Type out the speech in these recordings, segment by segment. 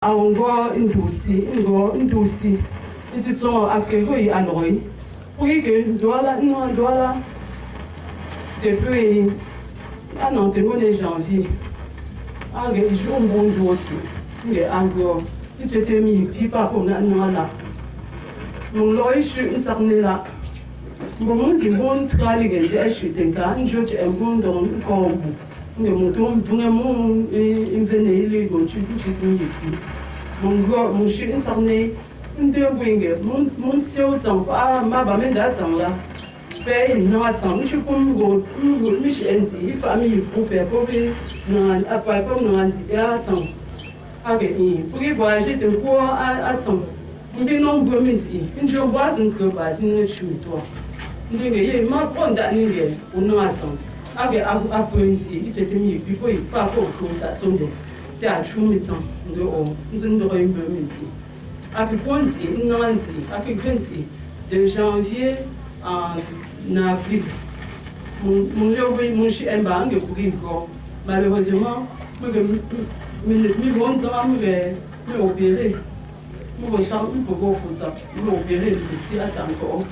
Ngo indusi ititso akegoi aloi que doala depuis non te janvier age jour bon doti nge ango itete mi pipa ko na nala mon loish internet bon zimbon trali ge ashitenka njoje embondo ko nge mutum vraiment invene ile go chiku mon chien internet nde bwinge mon sio tamba ma ba menda tamba pe no atang chiku go mi enzi famille pour na apa no anzi ya tang age pour voyager de quoi attend nde non bominzi njo bazin ko bazin chu to nde ye ma ponda nge uno atang age appointi itete mi bipo ifa ko da sonde da chumitan ndo o nzindo bominzi age ponti nanti age grenzi de janvier en Afrique mon chien bangue pour go malheureusement mi bon temps me opéré mi bon temps mi pour faire ça mi opéré les petits encore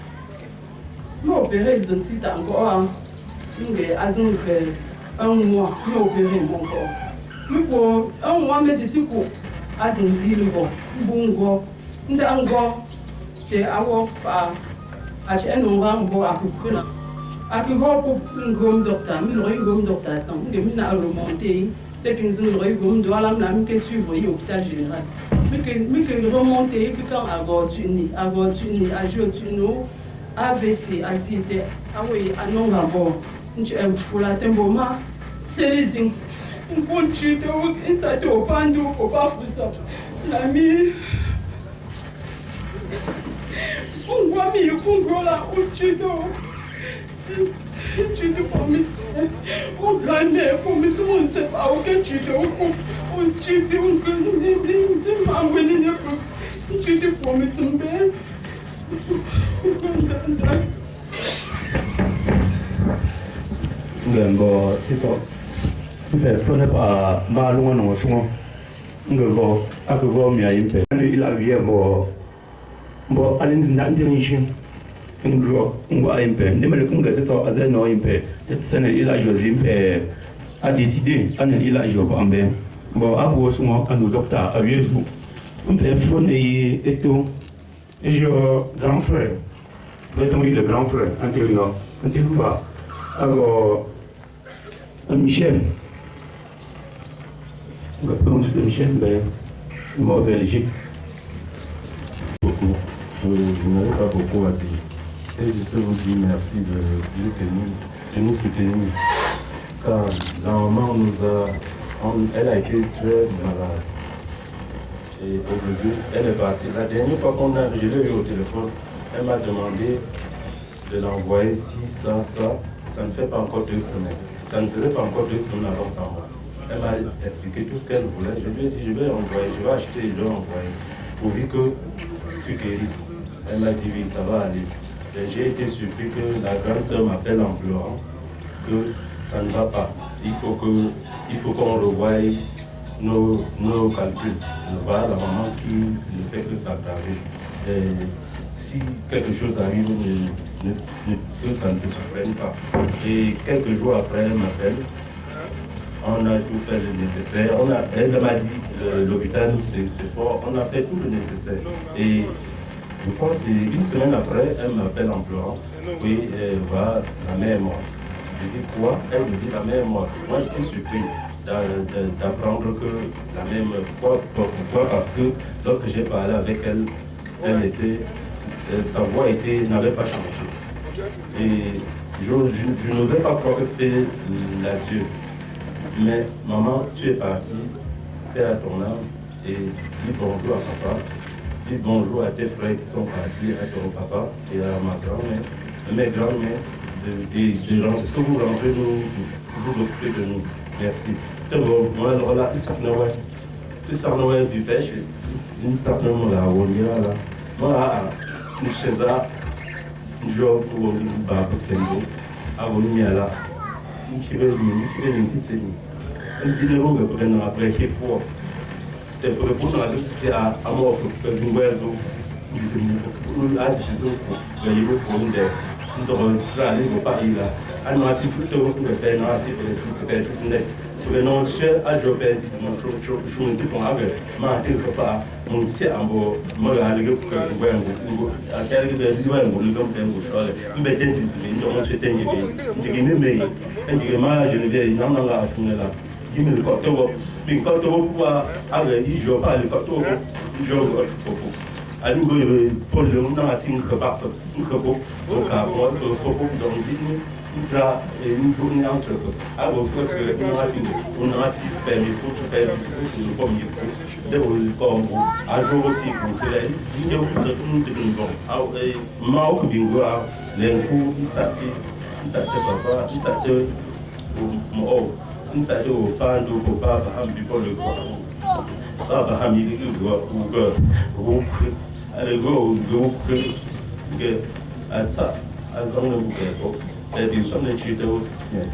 mi opéré les petits encore nge azun que un mois mi opéré mon corps mi pour un mois mais c'était quoi azun zili bon ndango te awo pa acheno ngambo akukuna akihopo ngom docteur mi loy ngom docteur tant nge mi na remonter te kinzin loy ngom do alam na mi ke suivre yi hôpital général mi ke remonter que quand agotuni a jotunu AVC acide awe anonga bo nje fula tembo ma selizing nkunchi to inside opandu ko bafusa na mi ungwami kungola uchito tu te promis au blâmer pour me dire on sait pas auquel tu te tu te promis Ngembo tiso pe fone pa ma lunga no sumo ngebo akugo mi ayimpe ni ila vie bo alin na ndirishin ngro ngwa ayimpe ndemele kunga tiso azeno ayimpe tsene ila josimpe a décidé an ila job ambe bo avo sumo anu docteur aviesu pe fone yi eto jo grand frère le grand frère antérieur alors Michel, le prononce de Michel, mais mort Belgique. Beaucoup. Je n'avais pas beaucoup à dire. Et je te vous dis merci de nous soutenir. Car la maman elle a été très malade. Et aujourd'hui, elle est partie. La dernière fois je l'ai eu au téléphone, elle m'a demandé de l'envoyer si ça ne fait pas encore 2 semaines. Ça ne faisait pas encore 2 semaines avant ça. Elle m'a expliqué tout ce qu'elle voulait. Je lui ai dit, je vais acheter et je vais envoyer. Pourvu que tu guérisses. Elle m'a dit, oui, ça va aller. J'ai été surpris que la grande sœur m'appelle en pleurant, que ça ne va pas. Il faut qu'on revoie nos calculs. Voilà la maman qui ne fait que s'aggraver. Si quelque chose arrive, que ça ne te surprenne pas. Et quelques jours après, elle m'appelle. On a tout fait le nécessaire. Elle m'a dit, l'hôpital, c'est fort. On a fait tout le nécessaire. Et je pense qu'une semaine après, elle m'appelle en pleurant. Oui, la mère est morte. Je dis quoi? Elle me dit la mère est morte. Moi, je suis surpris d'apprendre que la mère est morte. Pourquoi? Parce que lorsque j'ai parlé avec elle, sa voix n'avait pas changé. Et je n'osais pas croire que c'était la Dieu. Mais maman, tu es partie, paix à ton âme, et dis bonjour à papa, dis bonjour à tes frères qui sont partis, à ton papa et à ma grand-mère, mes grands-mères, que vous rentrez vous occuper de nous. Merci. Moi, alors là, tu sors Noël du pêche, une certaine là, on ira là. Moi, nous sommes là. Job pour Babu Kendo, Avoniala, Nkibel, une petite. Un petit peu après qui pour te pour na c'est à moi que zingwezo azitizo ga yibo konde ndo tra le go pa ila anu asi tuto ko pe na asi pe tuto ne so non che a jo pe ti mo cho ndi ko ave ma te ko pa mon si ambo mo ga le ko ngwengo a kere de ngwengo le ko pengo shole mbe denti ti ndo mo che tenye be ndigi ne me ndigi ma je ne vie na na ga tunela gimi ko to bin ko to ko ave i jo pa le ko to jo ko ali go pour le monde dans assim que pas que beaucoup donc à moi faut beaucoup dans une là et nous tourner entre à vos que nous assim on a assim permis pour tout faire tout le comme il faut de comme à jour aussi pour que les vidéos de nous de bon ah ma au bingo à l'encoup ça te papa ça te oh ça te au pas do papa am before le quoi papa am il go allez go que ça as on le go et puis ça ne chute yes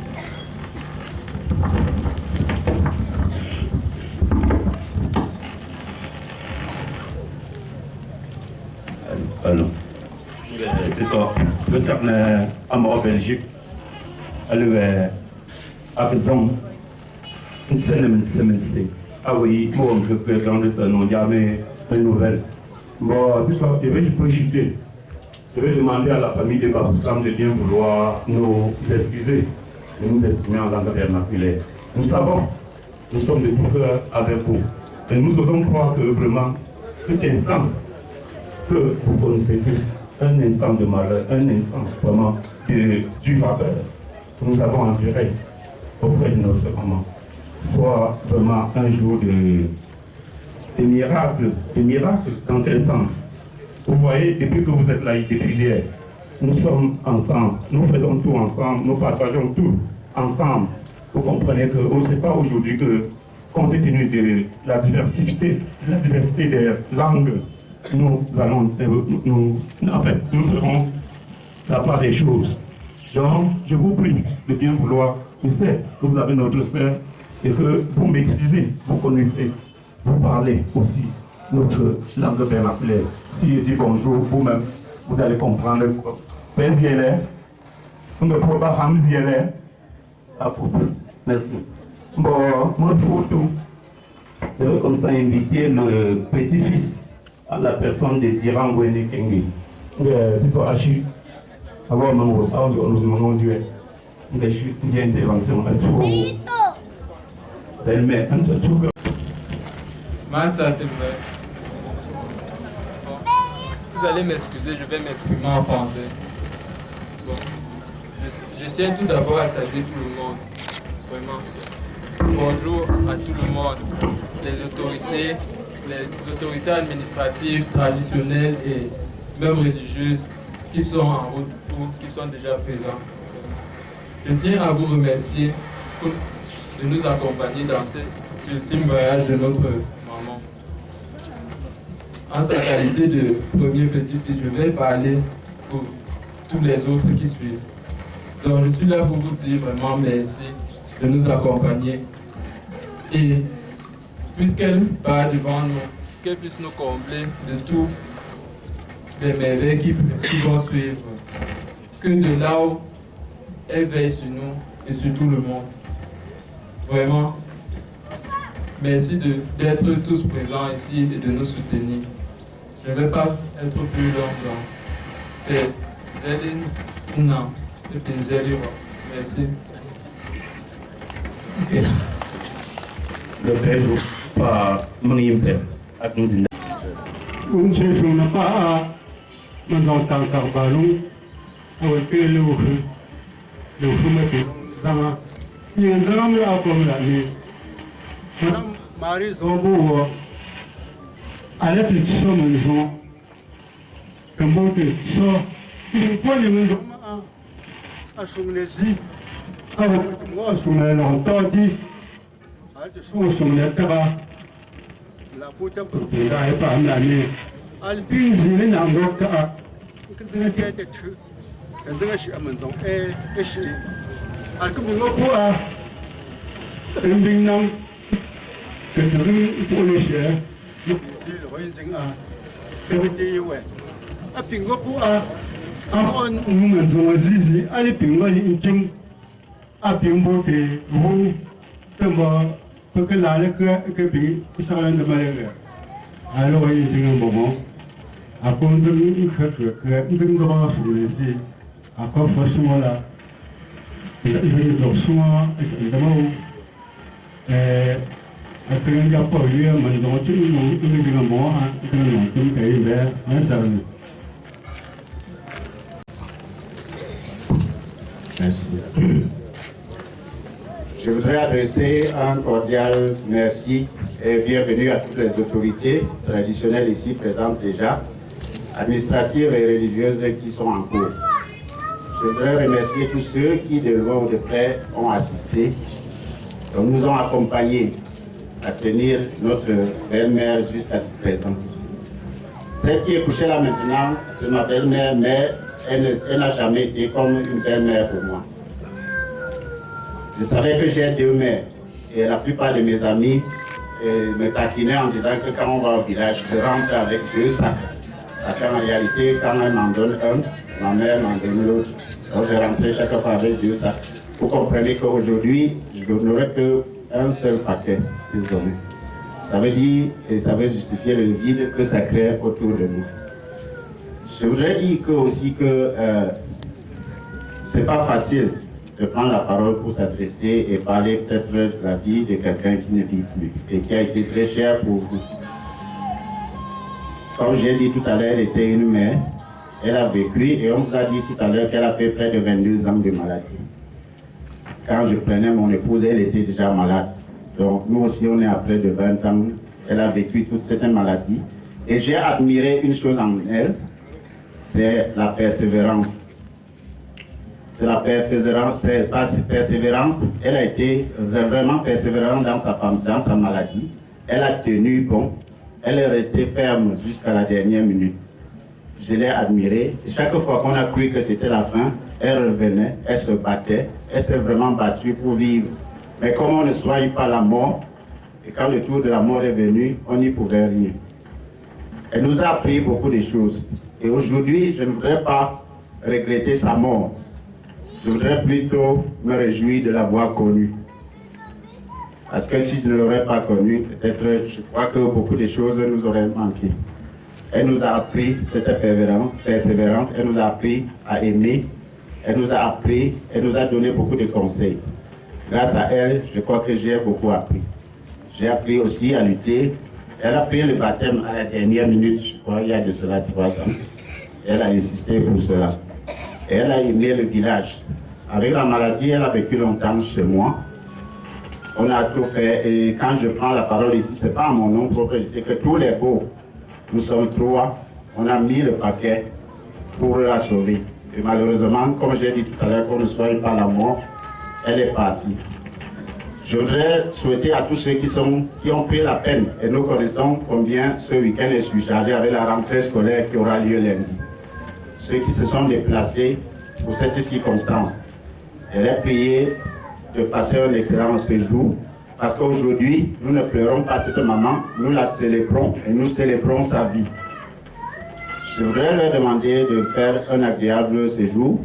alors c'est ça le certain en Belgique elle a besoin une semaine ah oui bon je peux prendre ça non jamais une nouvelle. Bon, tout ça, je peux chuter. Je vais demander à la famille de Baboussam de bien vouloir nous excuser, de nous exprimer en langue vernaculaire. Nous savons, nous sommes de tout cœur avec vous. Et nous osons croire que vraiment, cet instant que vous connaissez tous, un instant de malheur, un instant vraiment du vapeur que nous avons enduré auprès de notre maman, soit vraiment un jour des miracles dans quel sens? Vous voyez, depuis que vous êtes là, depuis hier, nous sommes ensemble, nous faisons tout ensemble, nous partageons tout ensemble. Vous comprenez que ce n'est pas aujourd'hui que, compte tenu de la diversité des langues, nous ferons la part des choses. Donc, je vous prie de bien vouloir, je sais que vous avez notre sœur et que vous maîtrisez, vous connaissez. Vous parlez aussi notre langue vernaculaire. Si je dis bonjour, vous-même, vous allez comprendre. Merci. Bon, moi, je vais comme ça inviter le petit-fils à la personne de Diran Gweni Kengi. Il faut agir. Avoir mon repas, nous demandons Dieu. Une intervention. Elle un tout. Vous allez m'excuser, je vais m'exprimer en français. Bon. Je tiens tout d'abord à saluer tout le monde. Vraiment. Bonjour à tout le monde. Les autorités administratives, traditionnelles et même religieuses qui sont en route ou qui sont déjà présents. Je tiens à vous remercier de nous accompagner dans cet ultime voyage de notre maman. En sa qualité de premier petit-fils, je vais parler pour tous les autres qui suivent. Donc je suis là pour vous dire vraiment merci de nous accompagner. Et puisqu'elle part devant nous, qu'elle puisse nous combler de tous les merveilles qui vont suivre. Que de là où elle veille sur nous et sur tout le monde. Vraiment, merci d'être tous présents ici et de nous soutenir. Je ne vais pas être plus long. C'est Zéline Non, c'est Zéline. Merci. Le père par Mangimpe à Nzina. On se joue pas dans le carbalou, avec le fumé, Zama. Il y a un drame là comme la nuit. Madame Marie Zobo, à la fiction, maison, comme bon que ça, il faut les maisons à son laisser. Alors, moi, je me l'entends dit, à te son le tabac, la pote pour la pas l'année. Alpine, il est en roca, que de la tête est true, et de la chère maison, et chez. Alcum no poa, ending nam, que pour les chers, nous disons, que vous dites, ouais. A pingo pour on nous maintenant zizi, allez pingo in a pingo que vous, que là, que bi, ça va de malheur. Alors, il y a un moment, à cause de nous, que nous devons se laisser, à quoi forcément là, il y a des soins, et d'abord, à ce qu'il y a pas eu, maintenant, tu nous dis un moment, que nous avons payé vers un service. Merci. Je voudrais adresser un cordial merci et bienvenue à toutes les autorités traditionnelles ici présentes déjà, administratives et religieuses qui sont en cours. Je voudrais remercier tous ceux qui, de loin ou de près, ont assisté, donc nous ont accompagnés à tenir notre belle-mère jusqu'à ce présent. Celle qui est couchée là maintenant, c'est ma belle-mère, mais elle n'a jamais été comme une belle-mère pour moi. Je savais que j'ai deux mères et la plupart de mes amis me taquinaient en disant que quand on va au village, je rentre avec deux sacs. Parce qu'en réalité, quand elle m'en donne un, ma mère m'en donne l'autre. Donc je rentrais chaque fois avec deux sacs. Vous comprenez qu'aujourd'hui, je n'aurai qu'un seul paquet, désormais. Ça veut dire et ça veut justifier le vide que ça crée autour de nous. Je voudrais dire aussi que c'est pas facile de prendre la parole pour s'adresser et parler peut-être de la vie de quelqu'un qui ne vit plus et qui a été très cher pour vous. Comme j'ai dit tout à l'heure, elle était une mère, elle a vécu et on vous a dit tout à l'heure qu'elle a fait près de 22 ans de maladie. Quand je prenais mon épouse, elle était déjà malade. Donc nous aussi, on est à près de 20 ans. Elle a vécu toute cette maladie. Et j'ai admiré une chose en elle, c'est la persévérance. C'est la persévérance, elle a été vraiment persévérante dans sa maladie. Elle a tenu bon, elle est restée ferme jusqu'à la dernière minute. Je l'ai admirée. Chaque fois qu'on a cru que c'était la fin, elle revenait, elle se battait, elle s'est vraiment battue pour vivre. Mais comme on ne soigne pas la mort, et quand le tour de la mort est venu, on n'y pouvait rien. Elle nous a appris beaucoup de choses. Et aujourd'hui, je ne voudrais pas regretter sa mort. Je voudrais plutôt me réjouir de l'avoir connue. Parce que si je ne l'aurais pas connue, peut-être, je crois que beaucoup de choses nous auraient manqué. Elle nous a appris cette persévérance, elle nous a appris à aimer, elle nous a appris, elle nous a donné beaucoup de conseils. Grâce à elle, je crois que j'ai beaucoup appris. J'ai appris aussi à lutter. Elle a pris le baptême à la dernière minute, je crois, il y a de cela 3 ans. Elle a insisté pour cela. Et elle a aimé le village. Avec la maladie, elle a vécu longtemps chez moi. On a tout fait. Et quand je prends la parole ici, ce n'est pas à mon nom propre, je sais que tous les beaux, nous sommes 3, on a mis le paquet pour la sauver. Et malheureusement, comme j'ai dit tout à l'heure, qu'on ne soigne pas la mort, elle est partie. Je voudrais souhaiter à tous ceux qui ont pris la peine, et nous connaissons combien ce week-end est surchargé avec la rentrée scolaire qui aura lieu lundi. Ceux qui se sont déplacés pour cette circonstance. Elle est priée de passer un excellent séjour, parce qu'aujourd'hui, nous ne pleurons pas cette maman, nous la célébrons et nous célébrons sa vie. Je voudrais leur demander de faire un agréable séjour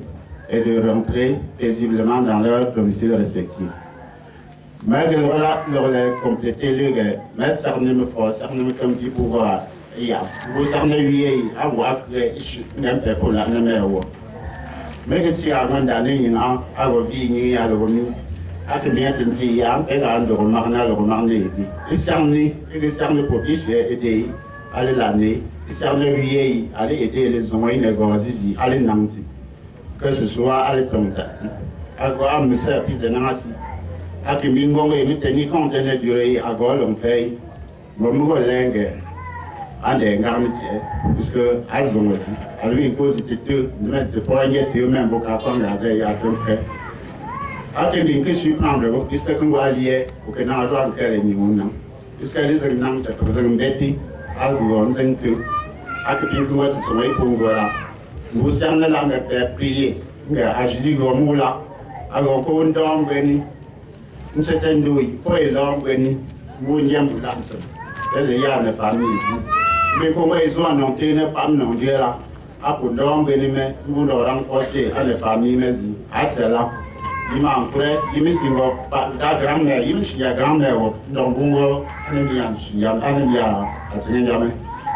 et de rentrer paisiblement dans leur domicile respectif. Mais je voudrais compléter le gars, mais ça ne me force, ça ne me comme dit pouvoir. Vous savez, avoir n'importe quoi là, mais que si avant d'année, à revenir, à revenir, à tenir et à le remarquer. Et ça me propice aider à l'année, et ça me lui aller aider les hommes, les gosses, à les nantis. Que ce soit à l'étonnement, à quoi me sert plus de nantis. À qui m'ingonge et me tenir compte de durée à gauche, on fait, mon nouveau lingue. À des garmentiers, puisque à ce moment-ci, à lui, il faut que tu mettes pour un yet, même beaucoup comme la veille à ton frère. À tes lignes que je suis prendre, puisque nous allions, ou que nous avons un niveau, puisque les exemples se présentent, à vous en train de à que tu vois ce sommeil pour voilà. Vous servez la langue de prier, à Jésus Gomoula, à l'encontre d'Ambeni, une certaine douille, pour l'Ambeni. vous n'y avez pas de il y a des familles ici. Mais comment ils ont annoncé ne pas non dire là, à pour donc venir vous nous renforcer à les familles mais à cela. Il m'a encouragé, il me dit que la grand-mère, il me dit la grand-mère, donc vous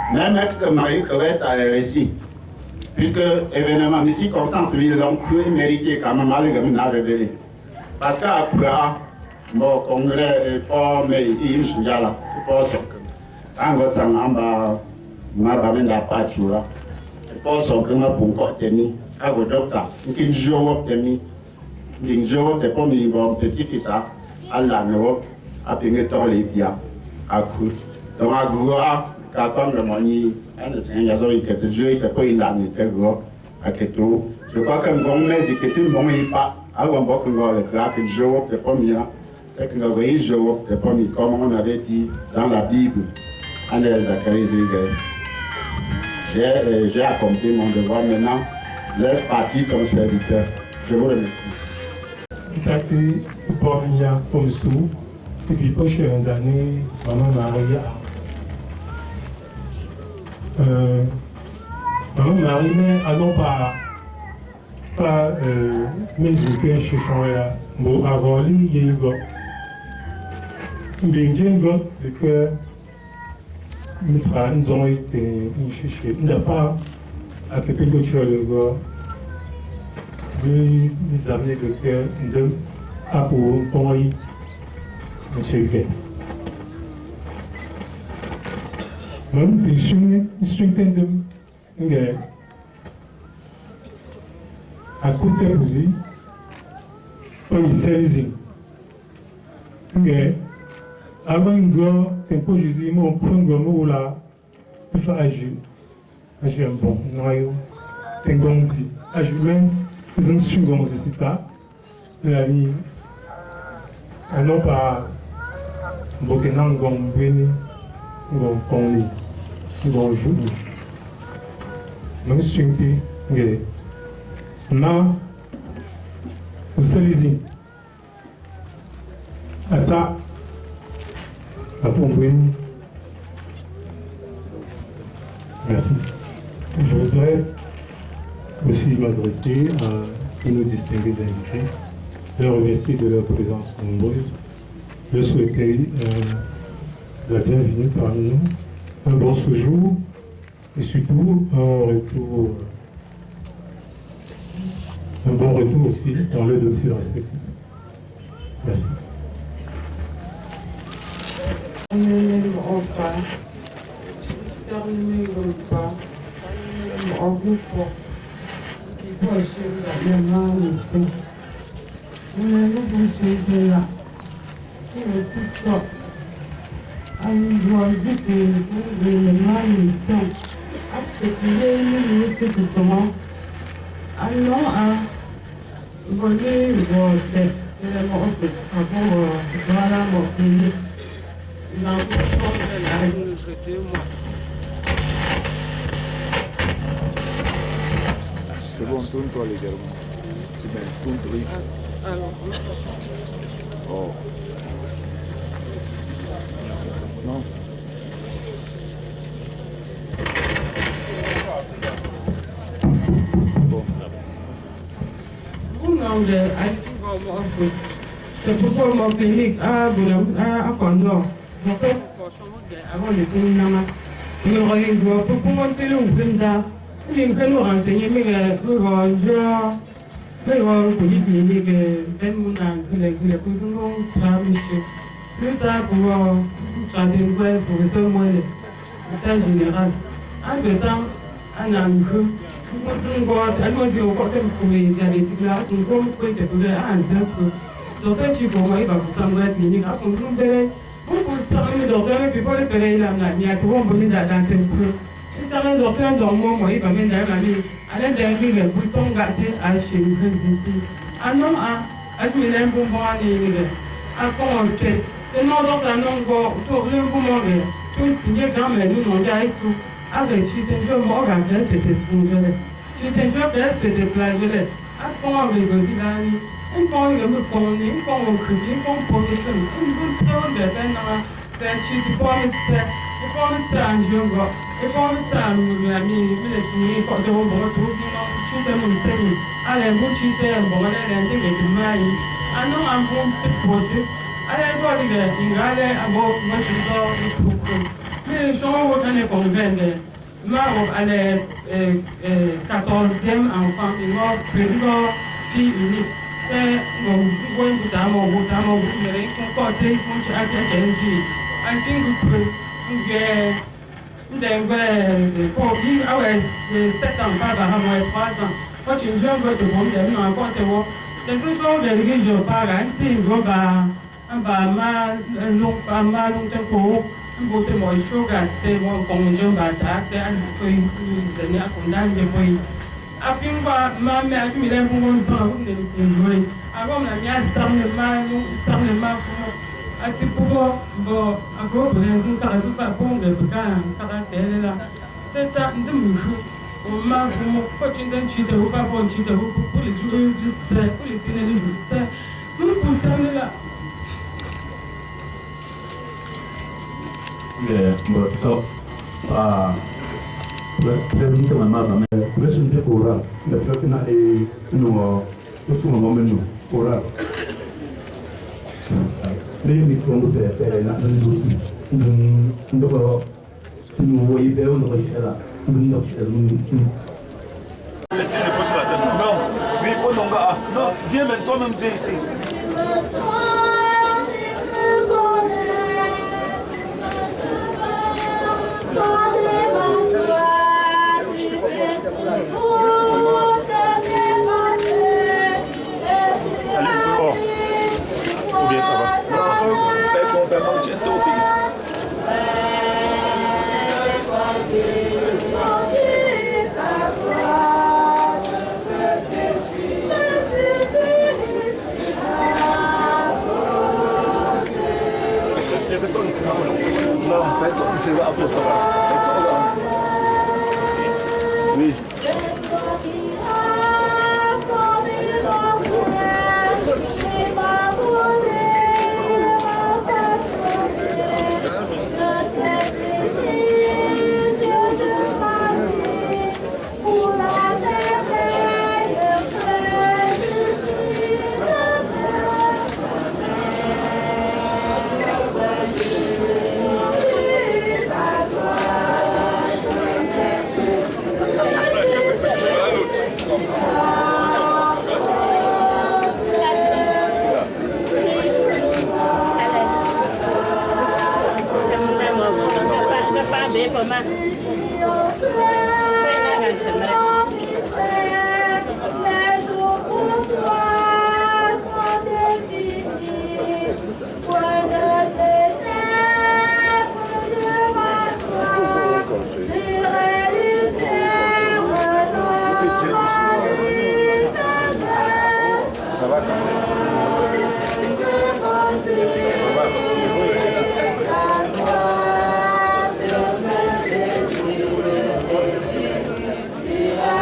n'avez même que Marie Crevette a réussi. Puisque événement ici, Constance, il a mérité quand même malgré que nous avons révélé. Parce qu'à quoi, mon congrès, pas mais il y a là, pas ça. Quand vous avez ma bamine la pâture, pas ça que ma pour encore tenir. À vos docteurs, qui joue tenir. D'une jour, t'es pas mis mon petit-fils à la maison, à payer tous les biens, à coup. Donc, à gloire, quand on me dit, il y a des jeux, il n'y a pas une année, à Keto. Je crois que mon mère, c'est que si mon mère pas, avant beaucoup de temps, que jour, t'es pas mis, et que le vrai jour, t'es pas mis, comme on avait dit dans la Bible, en Zacharie, j'ai accompli mon devoir maintenant, laisse partir ton serviteur. Je vous remercie. Ça a été pour venir comme ça. Et puis, prochaines années, maman Maria. Maman Marie, mais allons pas mes yeux chez Chanwea. Bon, avant lui, il y a eu un bien j'ai de que nous avons été chercher. Nous n'avons pas à quelque chose de gars. Les amis de cœur de Apo, Henri, M. Gay. Même si je suis à côté de vous, pas une série. Avant une gare, tempo Jésus, mon premier mot là, il faut agir. Agir un bon noyau. T'es gonzi. Agir même. Ils sont gonzi, c'est ça. La vie. Non pas. Bokenan gombeni. Gomponi. Gonjou. Même si tu es. Non. Vous savez. Attends. Merci. Je voudrais aussi m'adresser à tous nos distingués invités, leur remercier de leur présence nombreuse, leur souhaiter la bienvenue parmi nous, un bon séjour et surtout un bon retour aussi dans le dossier respectif. Merci. C'est bon, tourne-toi légèrement. C'est bien, tourne-toi. Oh. Non. C'est bon, ça va. C'est pourquoi mon clinique à Condor. Donc, avant de finir, nous aurions pour monter le Brinda. Nous allons renseigner, mais nous allons clinique, les cousins travaillent. Plus tard, pour travailler pour ce mois, l'état général. Entre-temps, on a un peu. Nous avons encore pour les diabétiques là, nous avons pris des problèmes à un peu. Donc, tu peux voir, il va vous sembler clinique. Après, vous verrez, vous savez, le docteur, et puis pour le faire, il y a tout le monde dans un peu. Et ça, le docteur, dans mon mois, il va mettre dans la vie. À l'intérieur, les boutons gâtés à chez nous. Ah non, à ce moment-là, vous voyez, à comment on fait. C'est non, docteur, non, tout le monde, tout signé quand même, nous, on a tout. Avec, tu t'es déjà mort, à faire, c'était ce qu'on veut. Tu t'es déjà fait, c'était plagié. À comment on réussit là, un point de me connaître, un point de critique, un point de temps, un point de temps, Frenchie, the former time, younger, the former time, I mean, military, for the whole world, to shoot them and say, I am good cheat them, but I think it's mine. I know I'm going to put it. I am going to get in Gale about much is all the cook. Mais je vois qu'on est convaincu. Moi, elle est 14e enfant, et moi, président, fille unique. I think then I was set on Baba my father. What you enjoy go to home, then I got the work. The two show the religion parents, Roba, and Bama, and look for Malum Tempo, and go to my sugar, say one conjunction, but and going to the near condemn the boy. I think my match me then won't enjoy. I want to get some of my I think go a go and Kazuka Pong, the Bukan, Karatella, Teta, the Mushu, or Marshall, watching them cheat the hook upon cheat the hook, pull it through, say, pull it in a little, say, who send it up? Yeah, but so, president of my mother, president of Ora, the Platina, no, what's one woman, Ora. Maybe from the not the way there on the Shella. Let's see the person at the non, oui, pas non, non, viens même toi-même, viens ici. Oui. Yeah.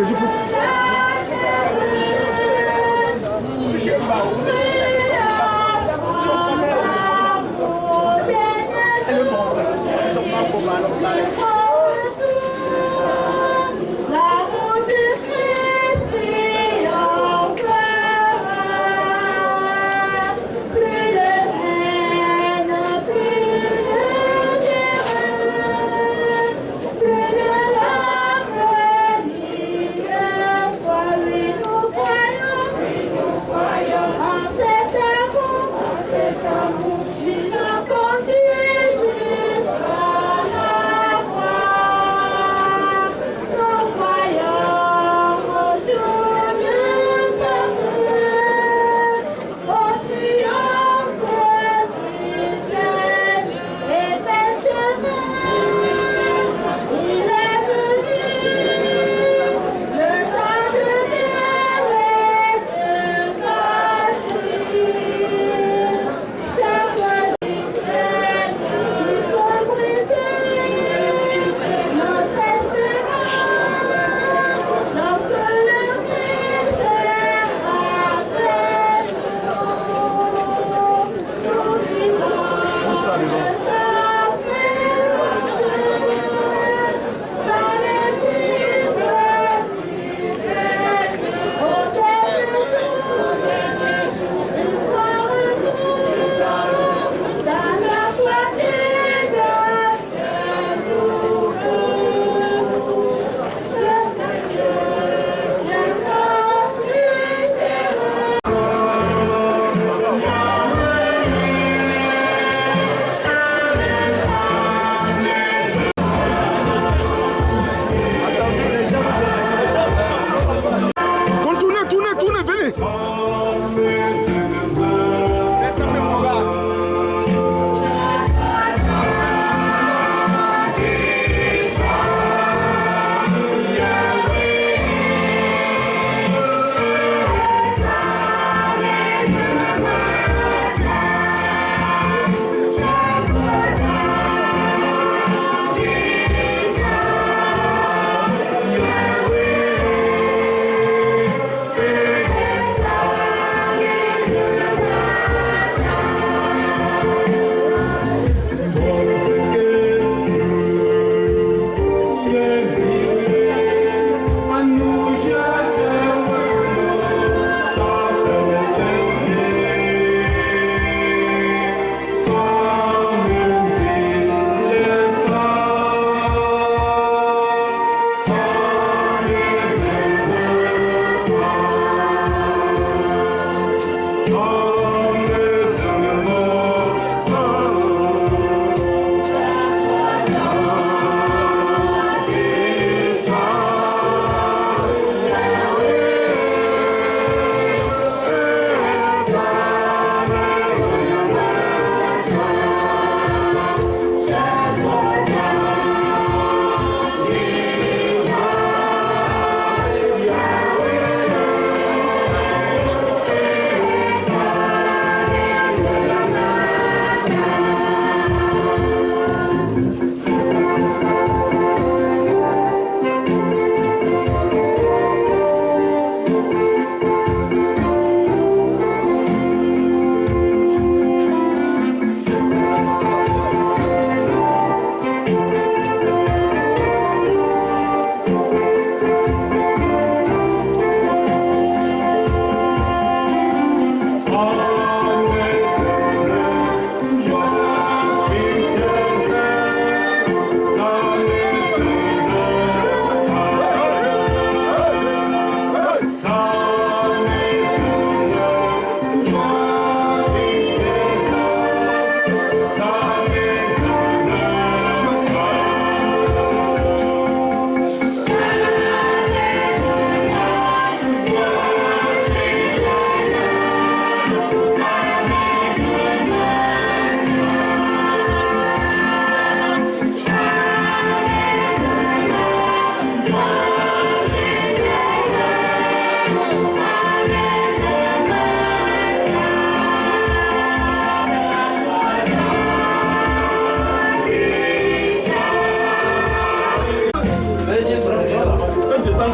le jour. Yeah.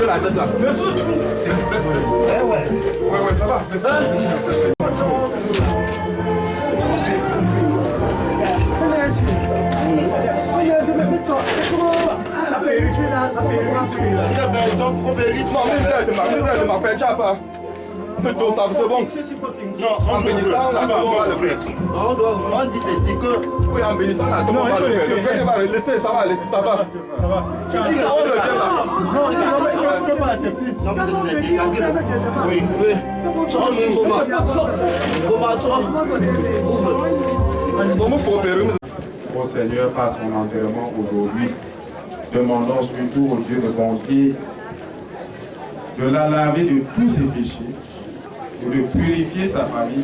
la tête là. Mais ça, tu fous. Ouais, ça va. Mais ça, c'est bon, ça c'est bon. Non, en bénissant, là, on va le faire. On dit c'est que. Oui, en bénissant, là, on va le faire. Le frère va le laisser, ça va aller, ça va. Ça va. Tu dis qu'on le tient là. Non, on ne peut pas accepter. Non, vous êtes oui, oui. Au Seigneur, par son enterrement aujourd'hui, demandons surtout au Dieu de bonté de la laver de tous ses péchés et de purifier sa famille